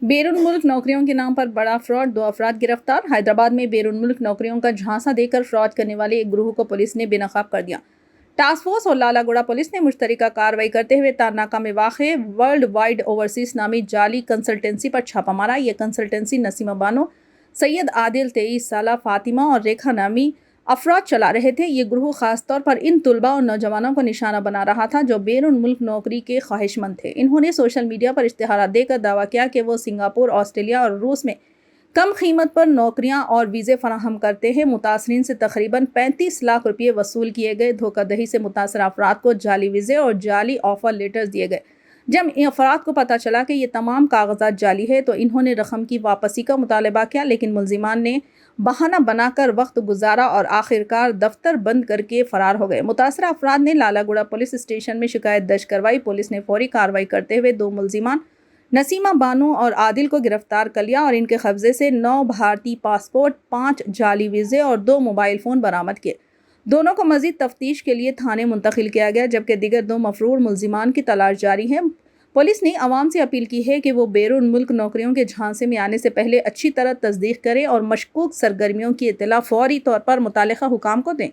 بیرون ملک نوکریوں کے نام پر بڑا فراڈ، 2 افراد گرفتار۔ حیدرآباد میں بیرون ملک نوکریوں کا جھانسا دے کر فراڈ کرنے والے ایک گروہ کو پولیس نے بے نقاب کر دیا۔ ٹاسک فورس اور لالہ گوڑہ پولیس نے مشترکہ کارروائی کرتے ہوئے تارناکہ میں واقع ورلڈ وائڈ اوورسیز نامی جعلی کنسلٹنسی پر چھاپہ مارا۔ یہ کنسلٹنسی نسیمہ بانو، سید عادل 23 سالہ، فاطمہ اور ریکھا نامی افراد چلا رہے تھے۔ یہ گروہ خاص طور پر ان طلباء اور نوجوانوں کو نشانہ بنا رہا تھا جو بیرون ملک نوکری کے خواہش مند تھے۔ انہوں نے سوشل میڈیا پر اشتہارات دے کر دعویٰ کیا کہ وہ سنگاپور، آسٹریلیا اور روس میں کم قیمت پر نوکریاں اور ویزے فراہم کرتے ہیں۔ متاثرین سے تقریباً 35 لاکھ روپے وصول کیے گئے۔ دھوکہ دہی سے متاثرہ افراد کو جعلی ویزے اور جعلی آفر لیٹرز دیے گئے۔ جب ان افراد کو پتہ چلا کہ یہ تمام کاغذات جعلی ہے تو انہوں نے رقم کی واپسی کا مطالبہ کیا، لیکن ملزمان نے بہانہ بنا کر وقت گزارا اور آخرکار دفتر بند کر کے فرار ہو گئے۔ متاثرہ افراد نے لالہ گوڑہ پولیس اسٹیشن میں شکایت درج کروائی۔ پولیس نے فوری کارروائی کرتے ہوئے 2 ملزمان نسیمہ بانو اور عادل کو گرفتار کر لیا اور ان کے قبضے سے 9 بھارتی پاسپورٹ، 5 جعلی ویزے اور 2 موبائل فون برآمد کیے۔ دونوں کو مزید تفتیش کے لیے تھانے منتقل کیا گیا، جبکہ دیگر 2 مفرور ملزمان کی تلاش جاری ہے۔ پولیس نے عوام سے اپیل کی ہے کہ وہ بیرون ملک نوکریوں کے جھانسے میں آنے سے پہلے اچھی طرح تصدیق کریں اور مشکوک سرگرمیوں کی اطلاع فوری طور پر متعلقہ حکام کو دیں۔